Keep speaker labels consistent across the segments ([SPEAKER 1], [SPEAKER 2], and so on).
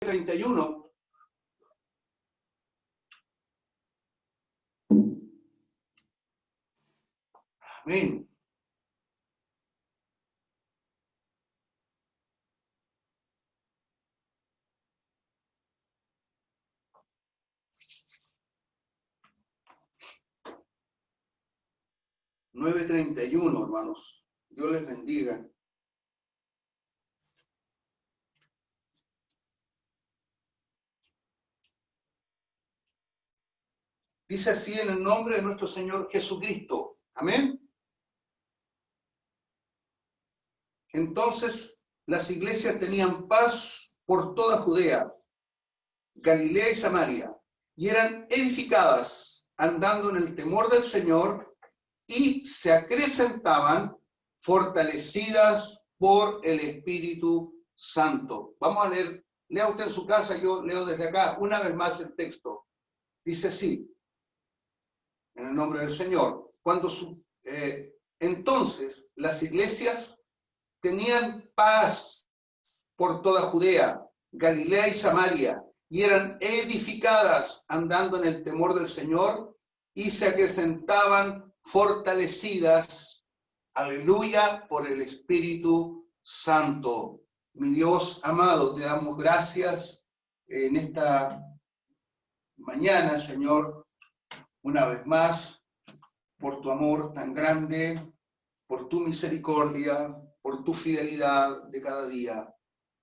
[SPEAKER 1] 31. Amén. (9:31), hermanos. Dios les bendiga. Dice así en el nombre de nuestro Señor Jesucristo. Amén. Entonces las iglesias tenían paz por toda Judea, Galilea y Samaria, y eran edificadas andando en el temor del Señor, y se acrecentaban fortalecidas por el Espíritu Santo. Vamos a leer, lea usted en su casa, yo leo desde acá una vez más el texto. Dice así, en el nombre del Señor. Entonces las iglesias tenían paz por toda Judea, Galilea y Samaria, y eran edificadas andando en el temor del Señor, y se acrecentaban fortalecidas, aleluya, por el Espíritu Santo. Mi Dios amado, te damos gracias en esta mañana, Señor, una vez más, por tu amor tan grande, por tu misericordia, por tu fidelidad de cada día.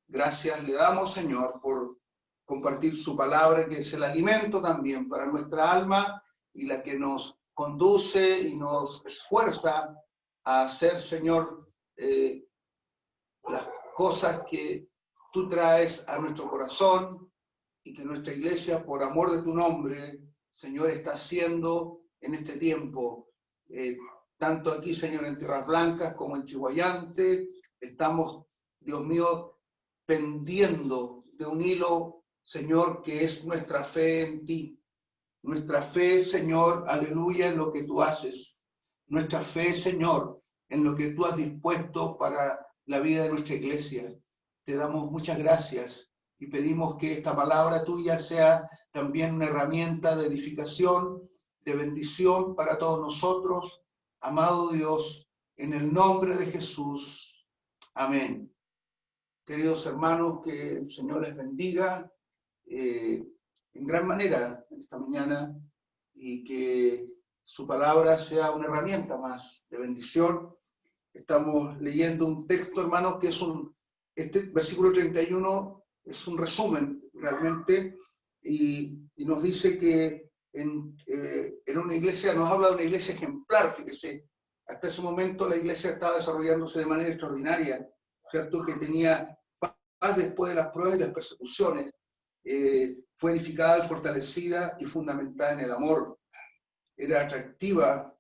[SPEAKER 1] Gracias le damos, Señor, por compartir su palabra, que es el alimento también para nuestra alma y la que nos conduce y nos esfuerza a hacer, Señor, las cosas que tú traes a nuestro corazón y que nuestra iglesia, por amor de tu nombre, Señor, está haciendo en este tiempo. Tanto aquí, Señor, en Tierras Blancas como en Chihuayante, estamos, Dios mío, pendiendo de un hilo, Señor, que es nuestra fe en ti. Nuestra fe, Señor, aleluya, en lo que tú haces. Nuestra fe, Señor, en lo que tú has dispuesto para la vida de nuestra iglesia. Te damos muchas gracias y pedimos que esta palabra tuya sea también una herramienta de edificación, de bendición para todos nosotros. Amado Dios, en el nombre de Jesús. Amén. Queridos hermanos, que el Señor les bendiga en gran manera esta mañana, y que su palabra sea una herramienta más de bendición. Estamos leyendo un texto, hermanos, que es este versículo 31 es un resumen realmente, y nos dice que en una iglesia, nos habla de una iglesia ejemplar. Fíjese, hasta ese momento la iglesia estaba desarrollándose de manera extraordinaria, ¿cierto? Que tenía paz después de las pruebas y las persecuciones. Fue edificada y fortalecida y fundamentada en el amor. Era activa,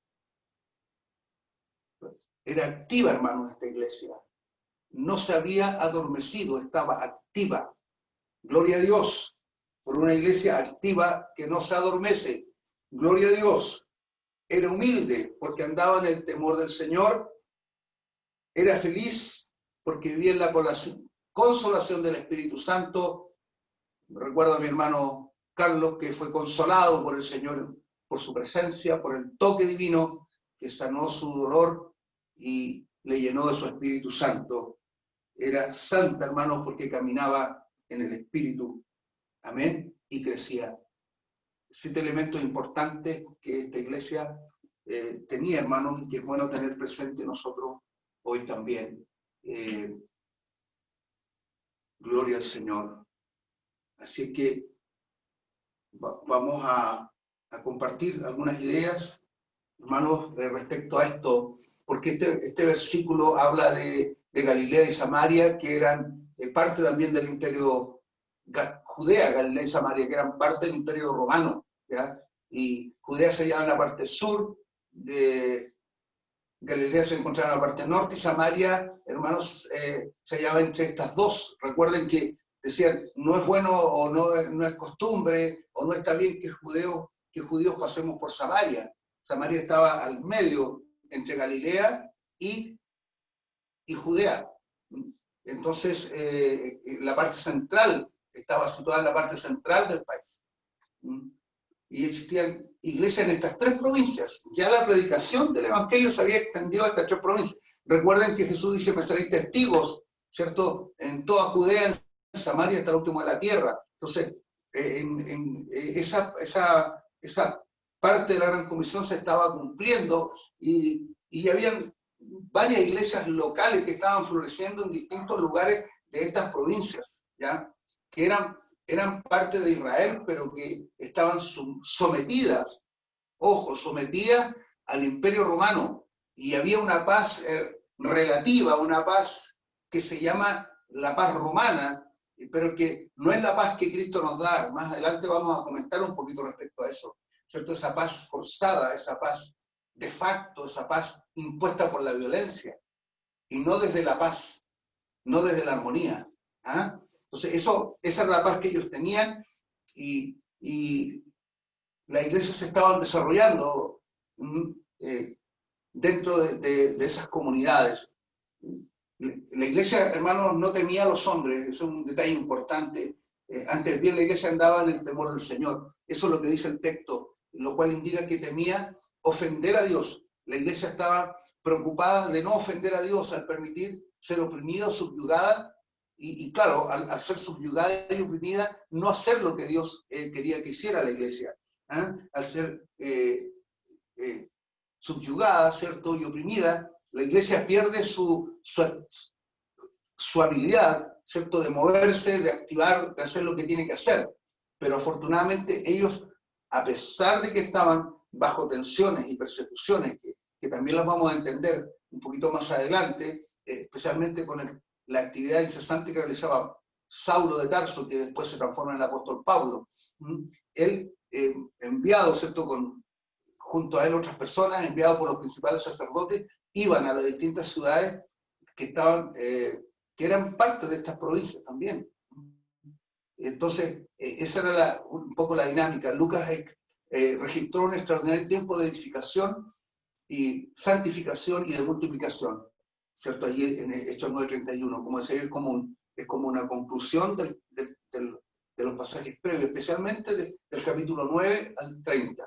[SPEAKER 1] hermanos, esta iglesia. No se había adormecido, estaba activa. Gloria a Dios por una iglesia activa que no se adormece. Gloria a Dios. Era humilde porque andaba en el temor del Señor. Era feliz porque vivía en la consolación del Espíritu Santo. Recuerdo a mi hermano Carlos, que fue consolado por el Señor, por su presencia, por el toque divino que sanó su dolor y le llenó de su Espíritu Santo. Era santa, hermanos, porque caminaba en el Espíritu. Amén. Y crecía. 7 elementos importantes que esta iglesia tenía, hermanos, y que es bueno tener presente nosotros hoy también. Gloria al Señor. Así que vamos a compartir algunas ideas, hermanos, respecto a esto, porque este versículo habla de Galilea y Samaria, que eran parte también del imperio Judea, Galilea y Samaria, que eran parte del imperio romano, ¿ya? Y Judea se hallaba en la parte sur, de Galilea se encontraba en la parte norte, y Samaria, hermanos, se hallaba entre estas dos. Recuerden que decían, no es bueno o no es costumbre o no está bien que judíos pasemos por Samaria. Samaria estaba al medio entre Galilea y Judea. Entonces, la parte central estaba situada en la parte central del país. Y existían iglesias en estas 3 provincias. Ya la predicación del Evangelio se había extendido a estas 3 provincias. Recuerden que Jesús dice, me seréis testigos, ¿cierto? En toda Judea, en Samaria, hasta el último de la tierra. Entonces, esa parte de la Gran Comisión se estaba cumpliendo y habían varias iglesias locales que estaban floreciendo en distintos lugares de estas provincias, ¿ya? Que eran parte de Israel, pero que estaban sometidas, ojo, sometidas al Imperio Romano, y había una paz relativa, una paz que se llama la paz romana, pero que no es la paz que Cristo nos da. Más adelante vamos a comentar un poquito respecto a eso, ¿cierto? Esa paz forzada, esa paz de facto, esa paz impuesta por la violencia, y no desde la paz, no desde la armonía. ¿Ah? Entonces, esa era la paz que ellos tenían, y la iglesia se estaba desarrollando dentro de esas comunidades. La iglesia, hermanos, no temía a los hombres, eso es un detalle importante. Antes bien la iglesia andaba en el temor del Señor. Eso es lo que dice el texto, lo cual indica que temía ofender a Dios. La iglesia estaba preocupada de no ofender a Dios al permitir ser oprimida o subyugada, y claro, al ser subyugada y oprimida, no hacer lo que Dios quería que hiciera la iglesia. Al ser subyugada, ¿cierto?, y oprimida, la iglesia pierde su habilidad, ¿cierto?, de moverse, de activar, de hacer lo que tiene que hacer. Pero afortunadamente ellos, a pesar de que estaban bajo tensiones y persecuciones, que también las vamos a entender un poquito más adelante, especialmente con la actividad incesante que realizaba Saulo de Tarso, que después se transforma en el apóstol Pablo. Él, enviado, ¿cierto?, junto a él otras personas, enviado por los principales sacerdotes, iban a las distintas ciudades que eran parte de estas provincias también. Entonces, esa era un poco la dinámica. Lucas registró un extraordinario tiempo de edificación y santificación y de multiplicación, ¿cierto? Allí en Hechos 9:31, como decía, es como una conclusión de los pasajes previos, especialmente del capítulo 9 al 30,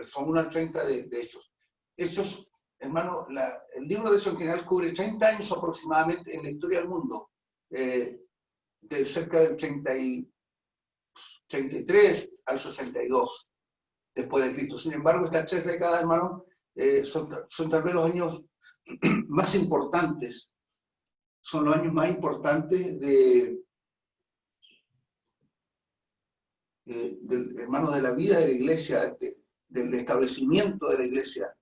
[SPEAKER 1] son 1 al 30 de Hechos. Hechos, hermano, el libro de Hechos en general cubre 30 años aproximadamente en la historia del mundo, de cerca del 33 al 62 después de Cristo. Sin embargo, estas 3 décadas, hermano, son tal vez los años más importantes, son los años más importantes hermano, de la vida de la iglesia, del establecimiento de la iglesia,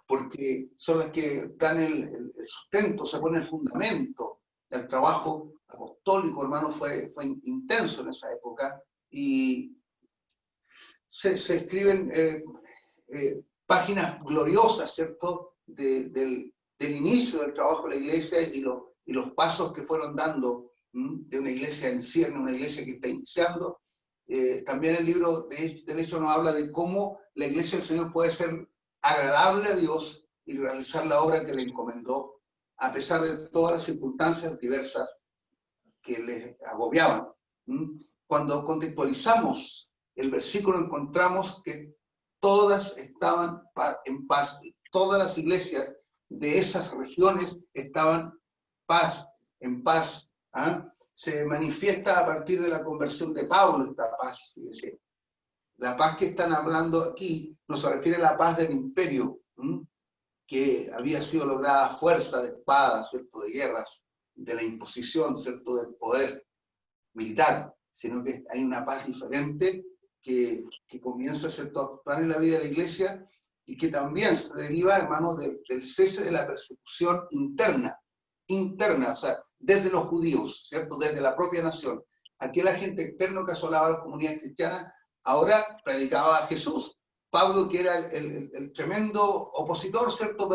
[SPEAKER 1] porque son las que dan el sustento, se pone el fundamento. El trabajo apostólico, hermano, fue intenso en esa época, y se escriben páginas gloriosas, ¿cierto?, del inicio del trabajo de la iglesia y los pasos que fueron dando de una iglesia en cierne, una iglesia que está iniciando. También el libro del Hecho nos habla de cómo la iglesia del Señor puede ser agradable a Dios y realizar la obra que le encomendó, a pesar de todas las circunstancias diversas que les agobiaban. Cuando contextualizamos el versículo, encontramos que todas estaban en paz, todas las iglesias de esas regiones estaban en paz. Se manifiesta a partir de la conversión de Pablo esta paz. Fíjense. La paz que están hablando aquí no se refiere a la paz del imperio, que había sido lograda a fuerza de espadas, ¿cierto?, de guerras, de la imposición, ¿cierto?, del poder militar, sino que hay una paz diferente que comienza, ¿cierto?, a actuar en la vida de la iglesia, y que también se deriva, hermanos, del cese de la persecución interna, o sea, desde los judíos, ¿cierto?, desde la propia nación. Aquel agente externo que asolaba a las comunidades cristianas ahora predicaba a Jesús. Pablo, que era el tremendo opositor, ¿cierto?,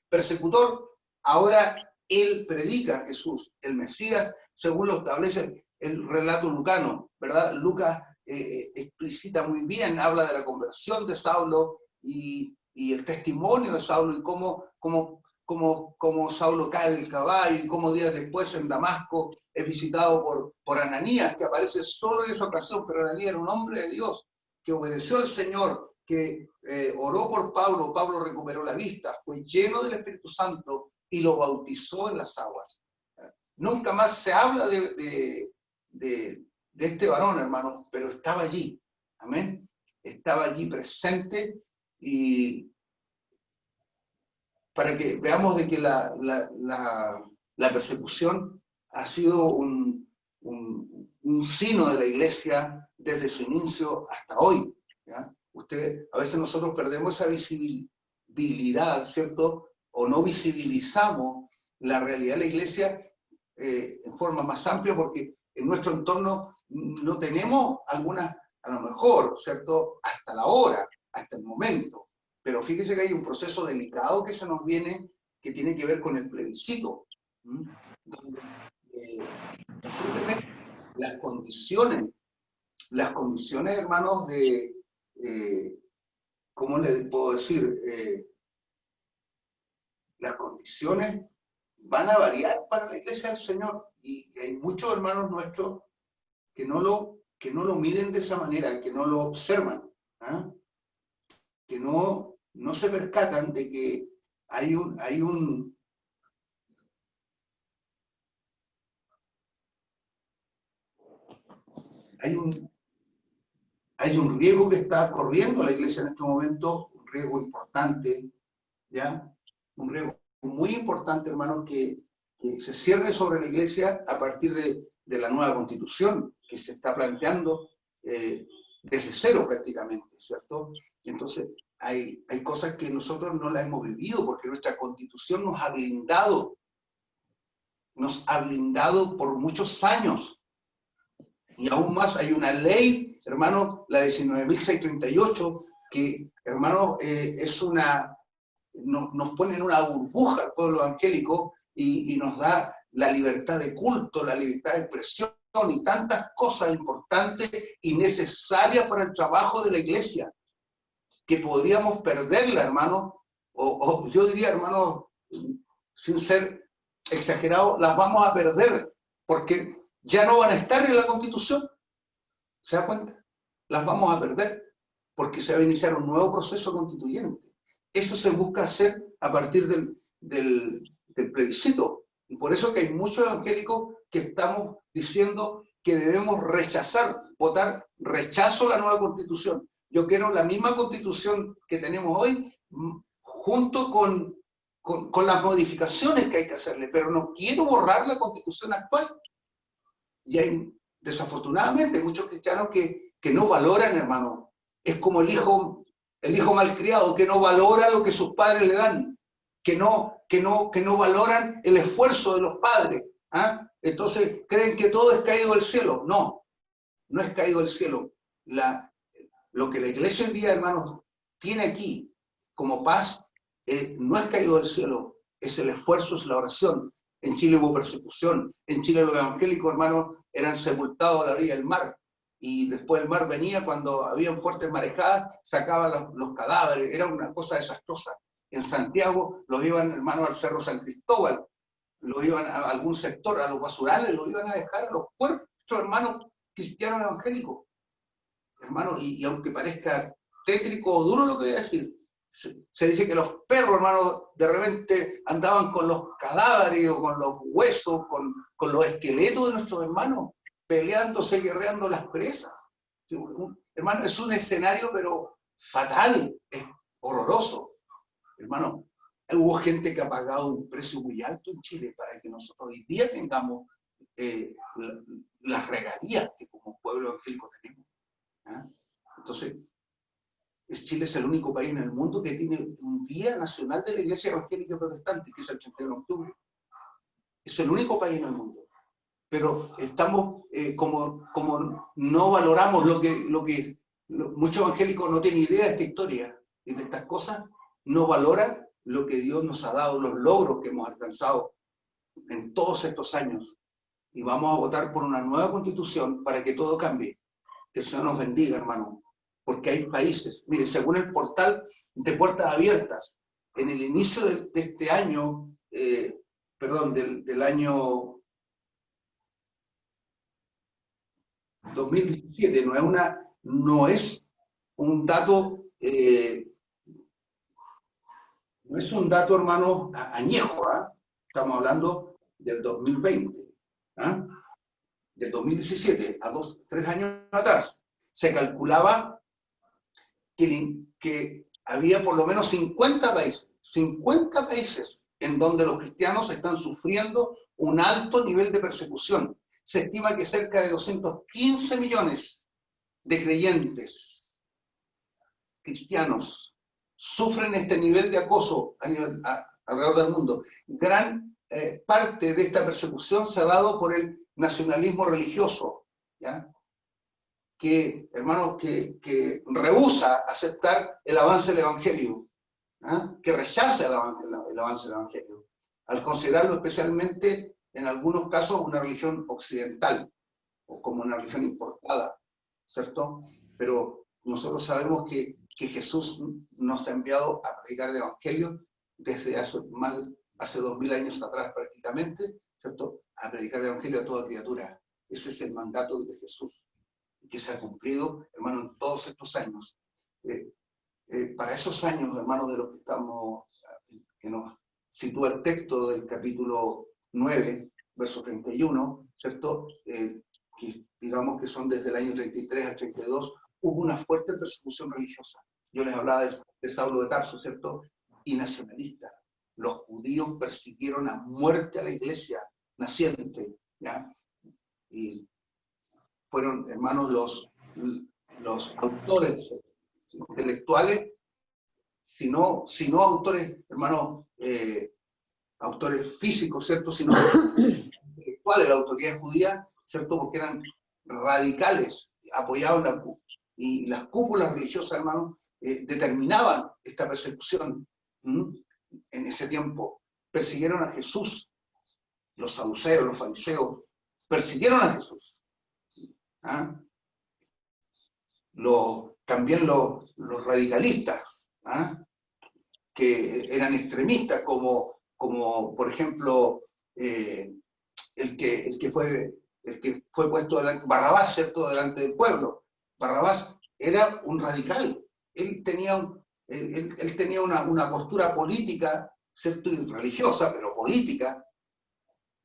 [SPEAKER 1] persecutor, ahora él predica a Jesús, el Mesías, según lo establece el relato lucano, ¿verdad? Lucas explicita muy bien, habla de la conversión de Saulo y el testimonio de Saulo, y cómo como Saulo cae del caballo y cómo días después en Damasco es visitado por Ananías, que aparece solo en esa ocasión, pero Ananías era un hombre de Dios, que obedeció al Señor, que oró por Pablo, Pablo recuperó la vista, fue lleno del Espíritu Santo y lo bautizó en las aguas. Nunca más se habla de este varón, hermanos, pero estaba allí, amén, estaba allí presente, y para que veamos de que la persecución ha sido un sino de la iglesia desde su inicio hasta hoy, ¿ya? A veces nosotros perdemos esa visibilidad, ¿cierto? O no visibilizamos la realidad de la iglesia en forma más amplia, porque en nuestro entorno no tenemos algunas, a lo mejor, ¿cierto? Hasta la hora, hasta el momento. Pero fíjese que hay un proceso delicado que se nos viene, que tiene que ver con el plebiscito, donde simplemente las condiciones, hermanos, ¿cómo les puedo decir? Las condiciones van a variar para la iglesia del Señor, y hay muchos hermanos nuestros que no lo miden de esa manera, que no lo observan, ¿ah? Que no se percatan de que hay un riesgo que está corriendo la iglesia en este momento, un riesgo importante, ¿ya? Un riesgo muy importante, hermanos, que se cierre sobre la iglesia a partir de la nueva constitución que se está planteando desde cero prácticamente, ¿cierto? Entonces, hay cosas que nosotros no las hemos vivido porque nuestra constitución nos ha blindado por muchos años. Y aún más, hay una ley, hermano, la 19.638, que, hermano, nos pone en una burbuja al pueblo evangélico y nos da la libertad de culto, la libertad de expresión y tantas cosas importantes y necesarias para el trabajo de la iglesia, que podríamos perderla, hermano, o yo diría, hermano, sin ser exagerado, las vamos a perder, porque ya no van a estar en la Constitución. ¿Se da cuenta? Las vamos a perder, porque se va a iniciar un nuevo proceso constituyente. Eso se busca hacer a partir del plebiscito. Y por eso que hay muchos evangélicos que estamos diciendo que debemos votar rechazo a la nueva Constitución. Yo quiero la misma Constitución que tenemos hoy, junto con las modificaciones que hay que hacerle, pero no quiero borrar la Constitución actual. Y hay, desafortunadamente, muchos cristianos que no valoran, hermano. Es como el hijo malcriado, que no valora lo que sus padres le dan, que no valoran el esfuerzo de los padres. ¿Ah? Entonces creen que todo es caído del cielo. No, no es caído del cielo. Lo que la iglesia hoy en día, hermanos, tiene aquí como paz, no es caído del cielo, es el esfuerzo, es la oración. En Chile hubo persecución, en Chile los evangélicos, hermanos, eran sepultados a la orilla del mar, y después el mar venía cuando habían fuertes marejadas, sacaban los cadáveres, era una cosa desastrosa. En Santiago los iban, hermanos, al Cerro San Cristóbal, los iban a algún sector, a los basurales, los iban a dejar a los cuerpos, hermanos cristianos evangélicos. Hermanos, y aunque parezca tétrico o duro lo que voy a decir, se dice que los perros, hermanos, de repente andaban con los cadáveres o con los huesos, con los esqueletos de nuestros hermanos, peleándose, guerreando las presas. Hermano, es un escenario, pero fatal, es horroroso. Hermano, hubo gente que ha pagado un precio muy alto en Chile para que nosotros hoy día tengamos las regalías que como pueblo evangélico tenemos. ¿Ah? Entonces, Chile es el único país en el mundo que tiene un Día Nacional de la Iglesia Evangélica Protestante, que es el 31 de octubre. Es el único país en el mundo. Pero estamos, como no valoramos muchos evangélicos no tienen idea de esta historia y de estas cosas, no valoran lo que Dios nos ha dado, los logros que hemos alcanzado en todos estos años. Y vamos a votar por una nueva constitución para que todo cambie. Que el Señor nos bendiga, hermano. Porque hay países, mire, según el portal de Puertas Abiertas, en el inicio de este año, perdón, del año 2017, no es un dato, hermano, añejo, ¿ah? Estamos hablando del 2020, ¿ah? Del 2017, a 3 años atrás. Se calculaba que había por lo menos 50 países en donde los cristianos están sufriendo un alto nivel de persecución. Se estima que cerca de 215 millones de creyentes cristianos sufren este nivel de acoso alrededor del mundo. Gran parte de esta persecución se ha dado por el nacionalismo religioso, ¿ya? Que, hermanos, que rehúsa aceptar el avance del Evangelio, ¿ah? Que rechaza el avance del Evangelio, al considerarlo especialmente, en algunos casos, una religión occidental, o como una religión importada, ¿cierto? Pero nosotros sabemos que Jesús nos ha enviado a predicar el Evangelio desde hace 2000 años atrás prácticamente, ¿cierto? A predicar el Evangelio a toda criatura. Ese es el mandato de Jesús, que se ha cumplido, hermano, en todos estos años. Para esos años, hermanos, de los que estamos, que nos sitúa el texto del capítulo 9, verso 31, ¿cierto? Que digamos que son desde el año 33 al 32, hubo una fuerte persecución religiosa. Yo les hablaba de Saulo de Tarso, ¿cierto? Y nacionalista. Los judíos persiguieron a muerte a la iglesia naciente, ¿ya? Y fueron, hermanos, los autores intelectuales, sino autores, hermanos, autores físicos, ¿cierto? Sino intelectuales, la autoridad judía, ¿cierto? Porque eran radicales, apoyaban y las cúpulas religiosas, hermanos, determinaban esta persecución. En ese tiempo persiguieron a Jesús, los saduceos, los fariseos, persiguieron a Jesús. ¿Ah? También los radicalistas, ¿ah? Que eran extremistas, como por ejemplo, el que fue puesto Barrabás, ¿cierto?, delante del pueblo. Barrabás era un radical. Él tenía una postura política, ¿cierto?, y religiosa, pero política,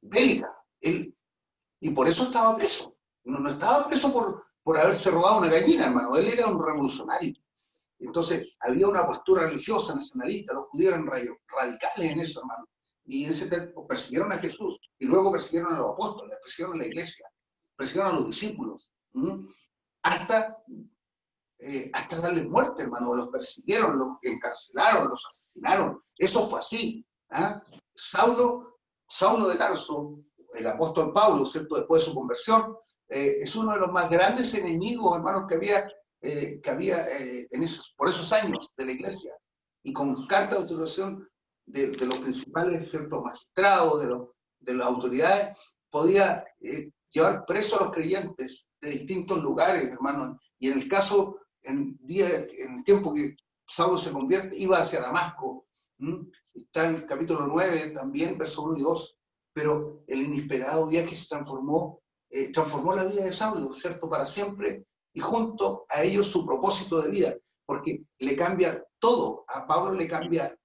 [SPEAKER 1] bélica. Y por eso estaba preso. No estaba preso por haberse robado una gallina, hermano. Él era un revolucionario. Entonces, había una postura religiosa, nacionalista. Los judíos eran radicales en eso, hermano. Y en ese tiempo persiguieron a Jesús, y luego persiguieron a los apóstoles, persiguieron a la iglesia, persiguieron a los discípulos, hasta darles muerte, hermano. Los persiguieron, los encarcelaron, los asesinaron. Eso fue así. ¿Ah? Saulo de Tarso, el apóstol Pablo, ¿cierto?, después de su conversión, es uno de los más grandes enemigos, hermanos, que había por esos años de la iglesia. Y con carta de autorización de los principales, ¿cierto?, magistrados, de las autoridades, podía llevar preso a los creyentes de distintos lugares, hermanos. Y en el caso, en el tiempo que Saulo se convierte, iba hacia Damasco. Está en el capítulo 9 también, versos 1 y 2. Pero el inesperado viaje se transformó la vida de Saulo, ¿cierto?, para siempre, y junto a ellos su propósito de vida, porque le cambia todo. A Pablo le cambia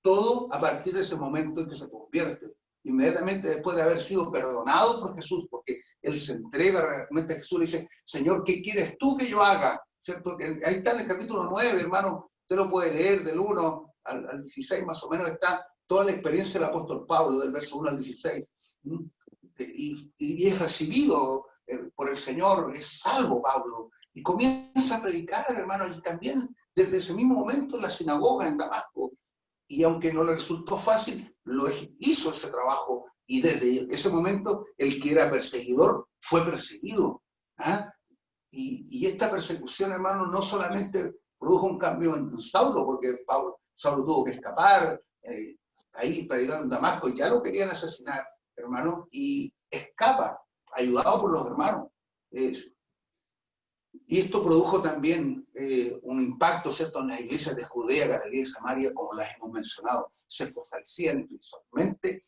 [SPEAKER 1] todo a partir de ese momento en que se convierte. Inmediatamente después de haber sido perdonado por Jesús, porque él se entrega realmente a Jesús, le dice: Señor, ¿qué quieres tú que yo haga? ¿Cierto? Que ahí está en el capítulo 9, hermano, usted lo puede leer del 1 al 16, más o menos está toda la experiencia del apóstol Pablo, del verso 1 al 16. Y es recibido por el Señor, es salvo Pablo, y comienza a predicar, hermano, y también desde ese mismo momento en la sinagoga en Damasco. Y aunque no le resultó fácil, hizo ese trabajo, y desde ese momento el que era perseguidor fue perseguido. ¿Ah? Y esta persecución, hermano, no solamente produjo un cambio en Saulo, porque Saulo tuvo que escapar, ahí predicando en Damasco, y ya lo querían asesinar, hermano, y escapa, ayudado por los hermanos. Y esto produjo también un impacto, ¿cierto?, en las iglesias de Judea, Galilea y Samaria, como las hemos mencionado. Se fortalecían espiritualmente,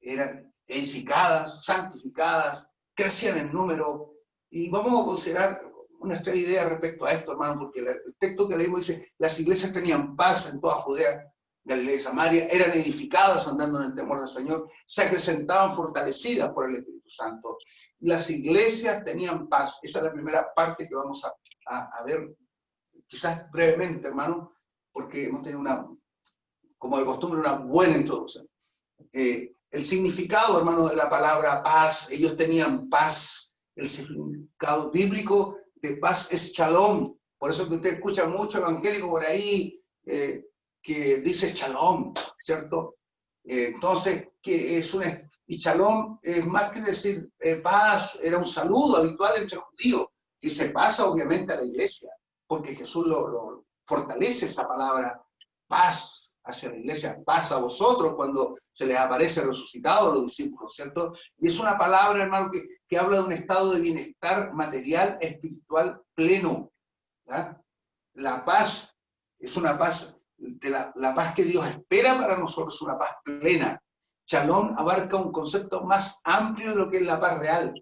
[SPEAKER 1] eran edificadas, santificadas, crecían en número. Y vamos a considerar nuestra idea respecto a esto, hermano, porque el texto que leímos dice, las iglesias tenían paz en toda Judea, Galilea y Samaria, eran edificadas andando en el temor del Señor, se acrecentaban fortalecidas por el Espíritu Santo. Las iglesias tenían paz. Esa es la primera parte que vamos a ver, quizás brevemente, hermano, porque hemos tenido como de costumbre, una buena introducción. El significado, hermano, de la palabra paz, ellos tenían paz. El significado bíblico de paz es shalom. Por eso que usted escucha mucho evangélico por ahí que dice shalom, ¿cierto? Entonces, que es y shalom es más que decir paz, era un saludo habitual entre judíos, que se pasa obviamente a la iglesia, porque Jesús lo fortalece esa palabra, paz hacia la iglesia, paz a vosotros, cuando se les aparece resucitado a los discípulos, ¿cierto? Y es una palabra, hermano, que habla de un estado de bienestar material, espiritual pleno, ¿ya? La paz es una paz, la paz que Dios espera para nosotros, una paz plena. Shalom abarca un concepto más amplio de lo que es la paz real.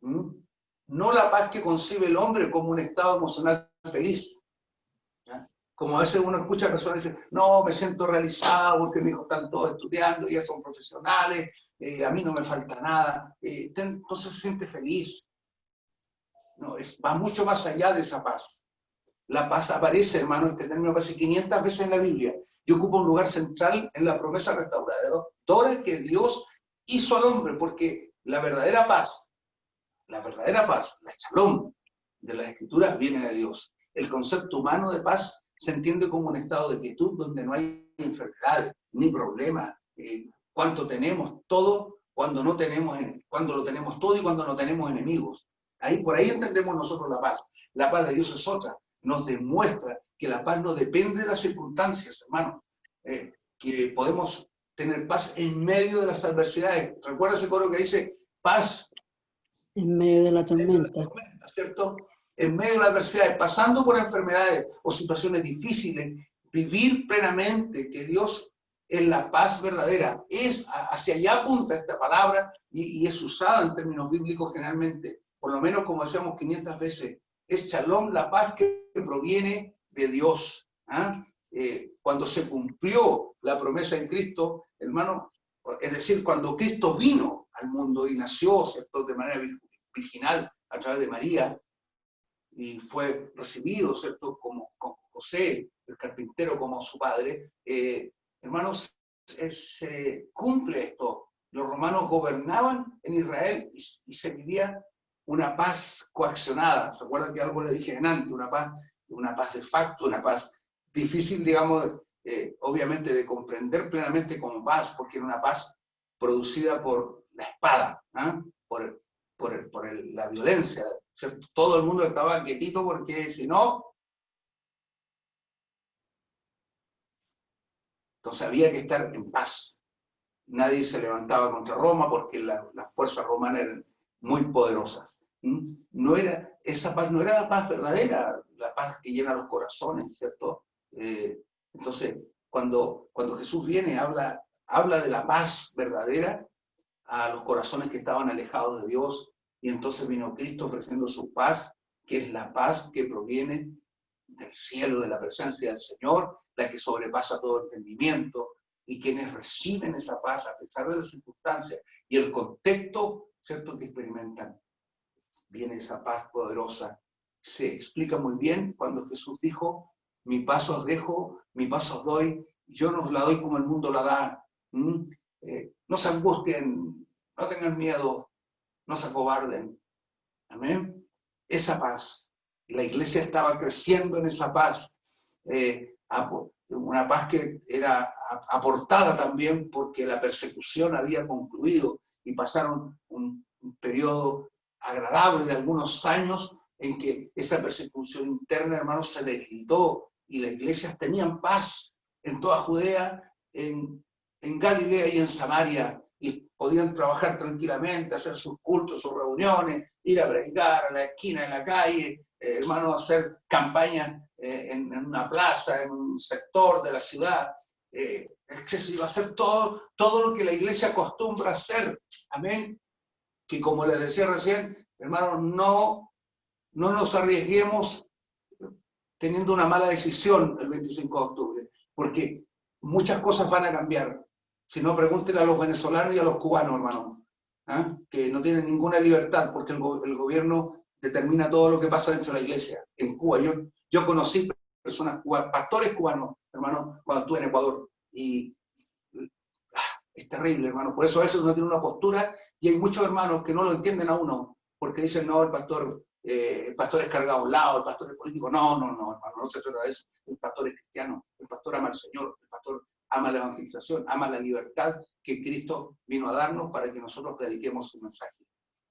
[SPEAKER 1] No la paz que concibe el hombre como un estado emocional feliz. ¿Ya? Como a veces uno escucha a personas que dicen, no, me siento realizado porque mis hijos están todos estudiando, ya son profesionales, a mí no me falta nada. Entonces se siente feliz. No, va mucho más allá de esa paz. La paz aparece, hermano, este término aparece 500 veces en la Biblia y ocupa un lugar central en la promesa restauradora que Dios hizo al hombre, porque la verdadera paz, la shalom de las Escrituras viene de Dios. El concepto humano de paz se entiende como un estado de quietud donde no hay enfermedades ni problemas. Cuánto tenemos todo, cuando no tenemos, cuando lo tenemos todo y cuando no tenemos enemigos. Por ahí entendemos nosotros la paz. La paz de Dios es otra. Nos demuestra que la paz no depende de las circunstancias, hermano. Que podemos tener paz en medio de las adversidades. ¿Recuerda ese coro que dice paz
[SPEAKER 2] en medio de la tormenta?
[SPEAKER 1] ¿Cierto? En medio de las adversidades, pasando por enfermedades o situaciones difíciles, vivir plenamente que Dios es la paz verdadera. Hacia allá apunta esta palabra y es usada en términos bíblicos generalmente, por lo menos como decíamos 500 veces. Es shalom, la paz que proviene de Dios. Cuando se cumplió la promesa en Cristo, hermano, es decir, cuando Cristo vino al mundo y nació, ¿cierto?, de manera virginal a través de María, y fue recibido, ¿cierto?, como José, el carpintero, como su padre. Hermanos, se cumple esto. Los romanos gobernaban en Israel y se vivía una paz coaccionada. ¿Se acuerdan que algo le dije antes? Una paz de facto, una paz difícil, digamos, obviamente de comprender plenamente como paz, porque era una paz producida por la espada, por la violencia, ¿cierto? Todo el mundo estaba quietito porque si no, entonces había que estar en paz. Nadie se levantaba contra Roma porque las fuerzas romanas eran muy poderosas. Esa paz no era la paz verdadera, la paz que llena los corazones, ¿cierto? Entonces, cuando Jesús viene, habla de la paz verdadera a los corazones que estaban alejados de Dios, y entonces vino Cristo ofreciendo su paz, que es la paz que proviene del cielo, de la presencia del Señor, la que sobrepasa todo entendimiento, y quienes reciben esa paz a pesar de las circunstancias y el contexto, ¿cierto?, que experimentan, viene esa paz poderosa. Se explica muy bien cuando Jesús dijo, mi paz os dejo, mi paz os doy, yo no os la doy como el mundo la da. No se angustien, no tengan miedo, no se acobarden. Amén. Esa paz. La iglesia estaba creciendo en esa paz. Una paz que era aportada también porque la persecución había concluido y pasaron un periodo agradable de algunos años en que esa persecución interna, hermanos, se debilitó y las iglesias tenían paz en toda Judea, en Galilea y en Samaria, y podían trabajar tranquilamente, hacer sus cultos, sus reuniones, ir a predicar a la esquina, en la calle, hermano, hacer campañas en una plaza, en un sector de la ciudad. Iba a hacer todo lo que la iglesia acostumbra hacer. Amén. Que como les decía recién, hermanos, no nos arriesguemos teniendo una mala decisión el 25 de octubre, porque muchas cosas van a cambiar. Si no, pregúntenle a los venezolanos y a los cubanos, hermanos, que no tienen ninguna libertad, porque el gobierno determina todo lo que pasa dentro de la iglesia. En Cuba, yo conocí personas cubanas, pastores cubanos, hermanos, cuando estuve en Ecuador, y es terrible, hermano. Por eso a veces uno tiene una postura, y hay muchos hermanos que no lo entienden a uno, porque dicen, no, el pastor es cargado a un lado, el pastor es político. No, hermano, no se trata de eso. El pastor es cristiano, el pastor ama al Señor, el pastor ama la evangelización, ama la libertad que Cristo vino a darnos para que nosotros prediquemos su mensaje.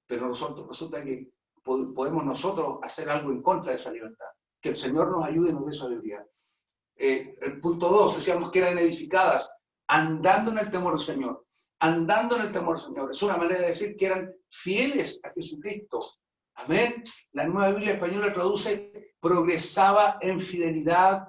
[SPEAKER 1] Pero resulta que podemos nosotros hacer algo en contra de esa libertad. Que el Señor nos ayude y nos dé sabiduría. El punto 2, decíamos que eran edificadas andando en el temor del Señor. Andando en el temor del Señor. Es una manera de decir que eran fieles a Jesucristo. Amén. La Nueva Biblia Española traduce, progresaba en fidelidad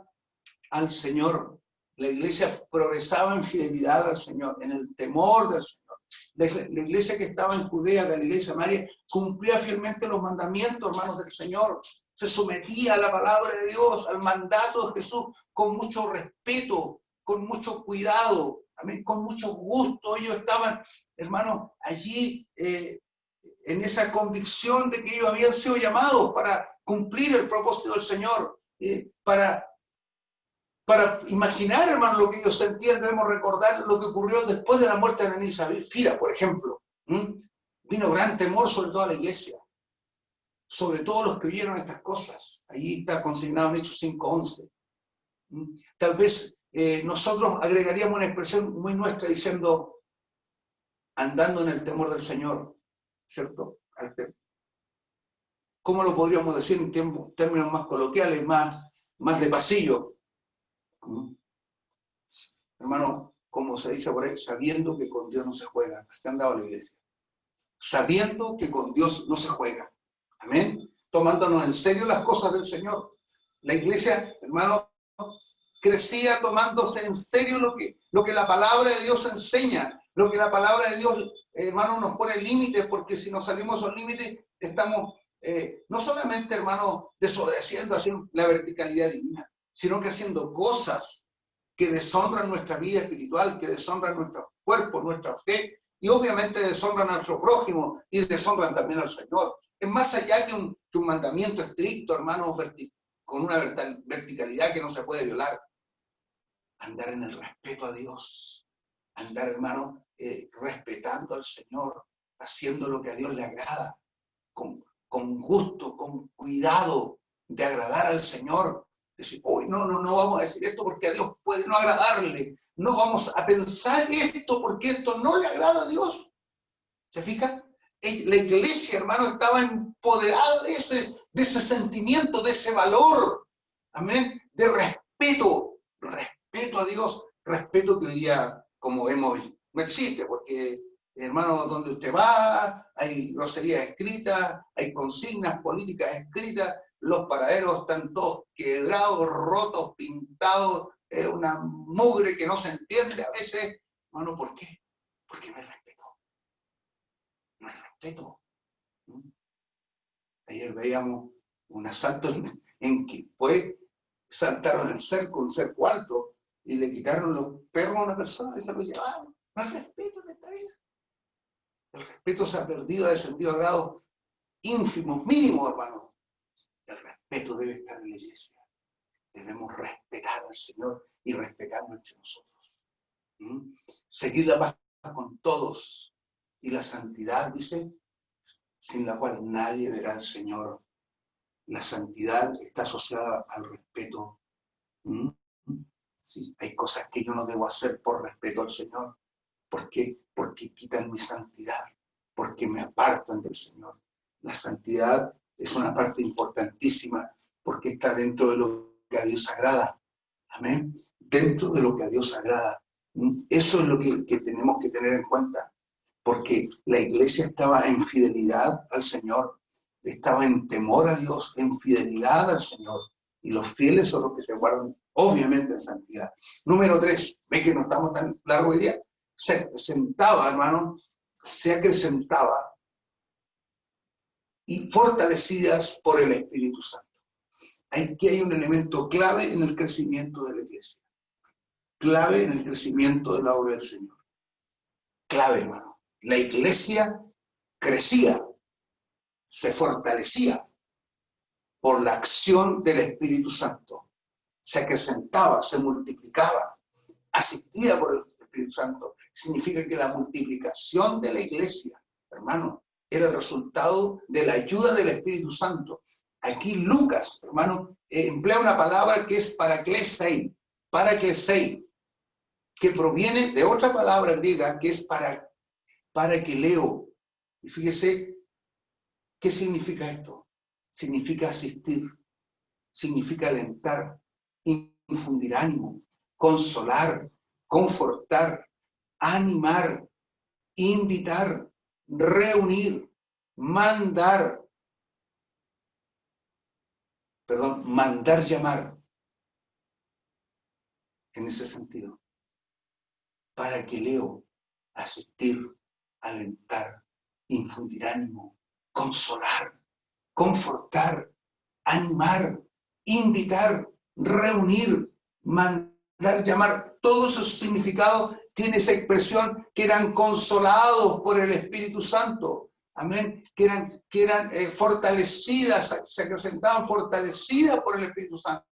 [SPEAKER 1] al Señor. La iglesia progresaba en fidelidad al Señor, en el temor del Señor. La iglesia que estaba en Judea, Galilea y Samaria cumplía fielmente los mandamientos, hermanos, del Señor. Se sometía a la palabra de Dios, al mandato de Jesús, con mucho respeto, con mucho cuidado, amén, con mucho gusto. Ellos estaban, hermanos, allí en esa convicción de que ellos habían sido llamados para cumplir el propósito del Señor, para imaginar, hermano, lo que ellos sentían. Debemos recordar lo que ocurrió después de la muerte de Ananías y Zafira, por ejemplo. Vino gran temor sobre toda la iglesia, sobre todos los que vieron estas cosas. Ahí está consignado en Hechos 5:11. Tal vez nosotros agregaríamos una expresión muy nuestra diciendo, andando en el temor del Señor, ¿cierto? ¿Cómo lo podríamos decir en términos más coloquiales, más de pasillo? Hermano, como se dice por ahí, sabiendo que con Dios no se juega. Así han dado la iglesia. Sabiendo que con Dios no se juega. Amén. Tomándonos en serio las cosas del Señor. La iglesia, hermano, crecía tomándose en serio lo que la palabra de Dios enseña, lo que la palabra de Dios, hermano, nos pone límites, porque si nos salimos a esos límites, estamos no solamente, hermano, desobedeciendo así la verticalidad divina, sino que haciendo cosas que deshonran nuestra vida espiritual, que deshonran nuestro cuerpo, nuestra fe, y obviamente deshonran a nuestro prójimo y deshonran también al Señor. Es más allá que un mandamiento estricto, hermano, con una verticalidad que no se puede violar. Andar en el respeto a Dios, andar, hermano, respetando al Señor, haciendo lo que a Dios le agrada, con gusto, con cuidado de agradar al Señor. Decir, uy, no vamos a decir esto porque a Dios puede no agradarle. No vamos a pensar esto porque esto no le agrada a Dios. ¿Se fija? La iglesia, hermano, estaba empoderada de ese sentimiento, de ese valor. Amén. De respeto a Dios. Respeto que hoy día, como vemos, no existe, porque, hermano, donde usted va, hay groserías escritas, hay consignas políticas escritas, los paraderos están todos quebrados, rotos, pintados, una mugre que no se entiende a veces. Hermano, ¿por qué? Porque no hay respeto. No hay respeto. Ayer veíamos un asalto en que saltaron el cerco, un cerco alto, y le quitaron los perros a una persona y se los llevaron. No hay respeto en esta vida. El respeto se ha perdido, ha descendido a grados ínfimos, mínimos, hermano. El respeto debe estar en la iglesia. Debemos respetar al Señor y respetarnos entre nosotros. Seguir la paz con todos. Y la santidad, dice, sin la cual nadie verá al Señor. La santidad está asociada al respeto. Sí, hay cosas que yo no debo hacer por respeto al Señor. ¿Por qué? Porque quitan mi santidad. Porque me apartan del Señor. La santidad es una parte importantísima porque está dentro de lo que a Dios agrada. Amén. Dentro de lo que a Dios agrada. Eso es lo que tenemos que tener en cuenta. porque la iglesia estaba en fidelidad al Señor, estaba en temor a Dios, en fidelidad al Señor. Y los fieles son los que se guardan, obviamente, en santidad. Número 3, ve que no estamos tan largos hoy día. Se acrecentaba, hermano, se acrecentaba y fortalecidas por el Espíritu Santo. Aquí hay un elemento clave en el crecimiento de la iglesia. Clave en el crecimiento de la obra del Señor. Clave, hermano. La iglesia crecía, se fortalecía por la acción del Espíritu Santo. Se acrecentaba, se multiplicaba, asistida por el Espíritu Santo. Significa que la multiplicación de la iglesia, hermano, era el resultado de la ayuda del Espíritu Santo. Aquí Lucas, hermano, emplea una palabra que es paraklesei, que proviene de otra palabra griega que es parakeleo. Y fíjese, ¿qué significa esto? Significa asistir, significa alentar, infundir ánimo, consolar, confortar, animar, invitar, reunir, mandar llamar, en ese sentido. Parakeleo, asistir, alentar, infundir ánimo, consolar, confortar, animar, invitar, reunir, mandar llamar. Todo ese significado tiene esa expresión que eran consolados por el Espíritu Santo. Amén. Que eran fortalecidas, se acrecentaban fortalecidas por el Espíritu Santo.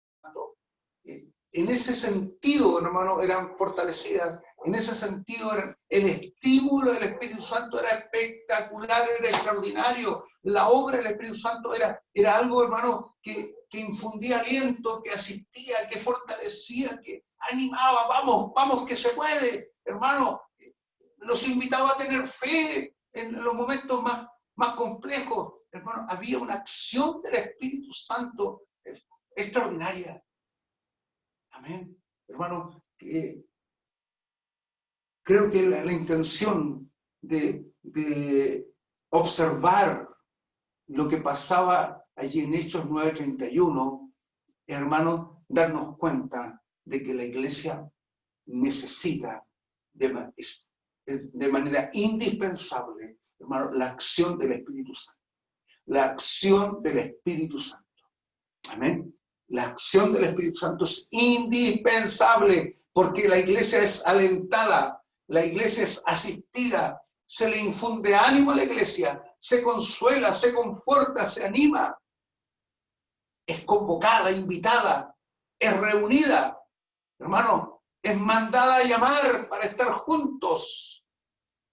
[SPEAKER 1] En ese sentido, hermano, eran fortalecidas. En ese sentido, el estímulo del Espíritu Santo era espectacular, era extraordinario. La obra del Espíritu Santo era algo, hermano, que infundía aliento, que asistía, que fortalecía, que animaba. Vamos que se puede, hermano. Los invitaba a tener fe en los momentos más complejos. Hermano, había una acción del Espíritu Santo extraordinaria. Amén. Hermano, creo que la intención de observar lo que pasaba allí en Hechos 9:31, hermano, darnos cuenta de que la iglesia necesita de manera indispensable, hermano, la acción del Espíritu Santo. La acción del Espíritu Santo. Amén. La acción del Espíritu Santo es indispensable porque la iglesia es alentada, la iglesia es asistida, se le infunde ánimo a la iglesia, se consuela, se conforta, se anima, es convocada, invitada, es reunida, hermano, es mandada a llamar para estar juntos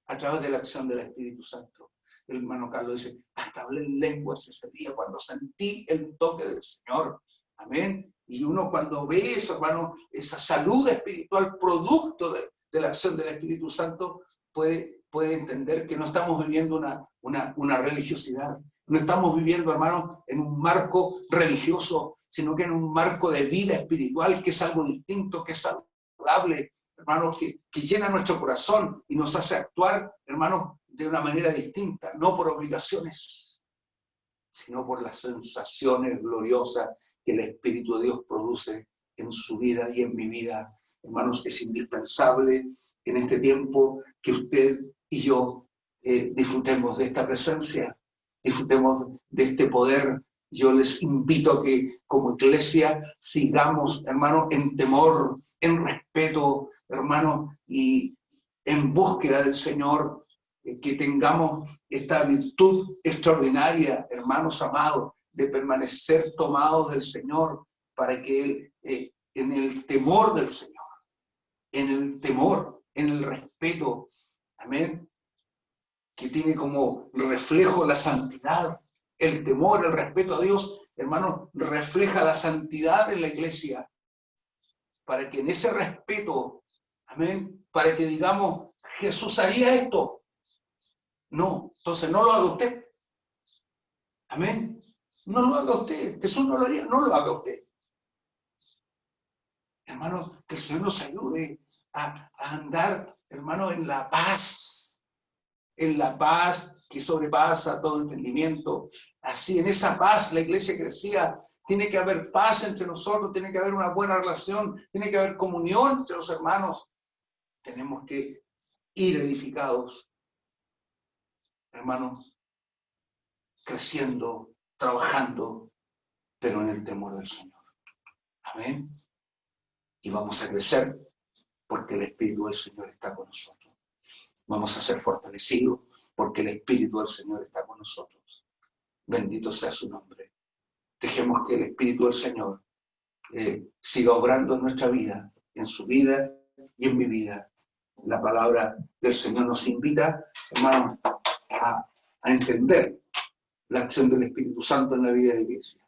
[SPEAKER 1] a través de la acción del Espíritu Santo. El hermano Carlos dice, hasta hablé en lenguas ese día cuando sentí el toque del Señor. Amén. Y uno cuando ve eso, hermano, esa salud espiritual producto de la acción del Espíritu Santo, puede entender que no estamos viviendo una religiosidad. No estamos viviendo, hermano, en un marco religioso, sino que en un marco de vida espiritual, que es algo distinto, que es saludable, hermano, que llena nuestro corazón y nos hace actuar, hermano, de una manera distinta, no por obligaciones, sino por las sensaciones gloriosas que el Espíritu de Dios produce en su vida y en mi vida. Hermanos, es indispensable en este tiempo que usted y yo disfrutemos de esta presencia, disfrutemos de este poder. Yo les invito a que como iglesia sigamos, hermanos, en temor, en respeto, hermanos, y en búsqueda del Señor, que tengamos esta virtud extraordinaria, hermanos amados, de permanecer tomados del Señor, para que Él, en el temor del Señor, en el temor, en el respeto, amén, que tiene como reflejo la santidad, el temor, el respeto a Dios, hermanos, refleja la santidad en la iglesia, para que en ese respeto, amén, para que digamos, Jesús haría esto. No, entonces no lo haga usted. Amén. No lo haga usted. Jesús no lo haría, no lo haga usted. Hermano, que el Señor nos ayude a andar, hermano, en la paz en la paz que sobrepasa todo entendimiento. Así, en esa paz la iglesia crecía. Tiene que haber paz entre nosotros, tiene que haber una buena relación, tiene que haber comunión entre los hermanos. Tenemos que ir edificados, hermanos, creciendo, trabajando, pero en el temor del Señor. Amén. Y vamos a crecer porque el Espíritu del Señor está con nosotros. Vamos a ser fortalecidos porque el Espíritu del Señor está con nosotros. Bendito sea su nombre. Dejemos que el Espíritu del Señor siga obrando en nuestra vida, en su vida y en mi vida. La palabra del Señor nos invita, hermanos, a entender la acción del Espíritu Santo en la vida de la iglesia.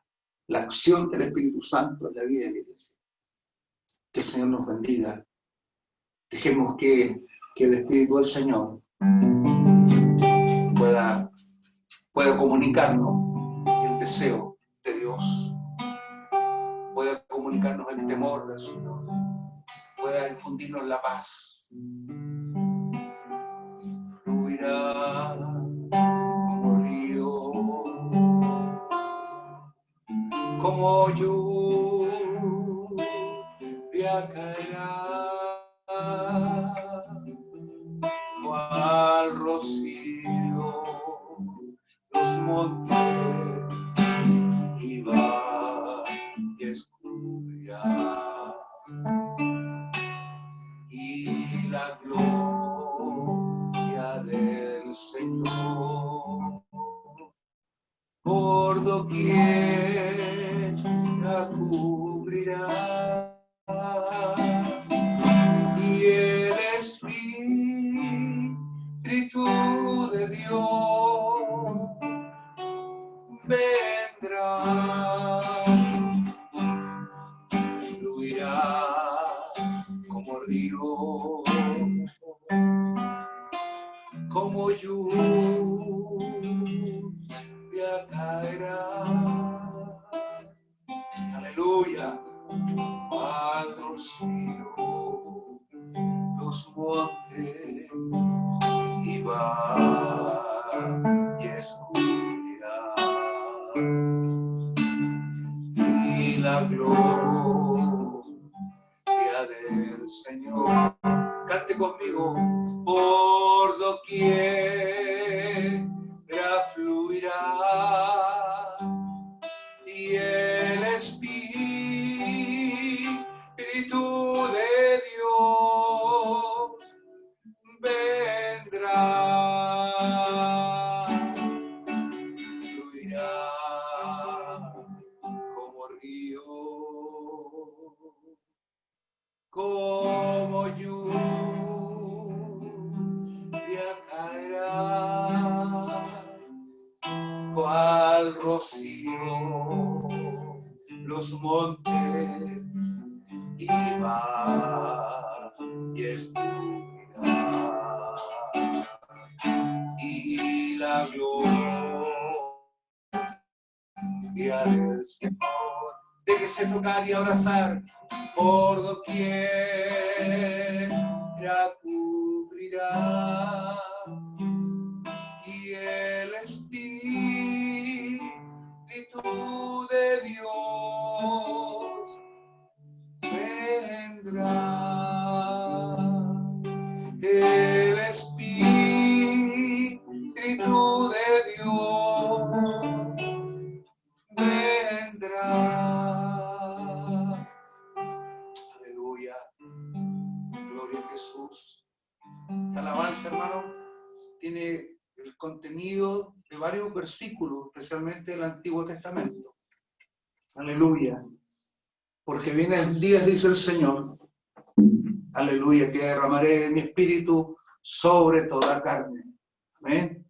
[SPEAKER 1] La acción del Espíritu Santo en la vida de la iglesia. Que el Señor nos bendiga. Dejemos que el Espíritu del Señor pueda comunicarnos el deseo de Dios, pueda comunicarnos el temor del Señor, pueda infundirnos la paz. Fluirá como río, como lluvia caerá, cual rocío los montes y va y escurrirá, y la gloria del Señor por doquier la cubrirá, y el Espíritu de Dios vendrá, fluirá como río, como lluvia caerá. Aleluya. Al rocío los montes y va y escurrirá, y la gloria del Señor. Cante conmigo. Por doquier fluirá, y el Espíritu de Dios vendrá, fluirá como río, como lluvia caerá, cual rocío los montes y va y escurrirá, y la gloria del Señor. Déjese tocar y abrazar por doquier cubrirá, y el Espíritu de Dios vendrá, el Espíritu de Dios vendrá. Aleluya. Gloria a Jesús. Esta alabanza, hermano, tiene el contenido de varios versículos, especialmente del Antiguo Testamento. Aleluya. Porque vienen días, dice el Señor, aleluya, que derramaré de mi espíritu sobre toda carne. Amén.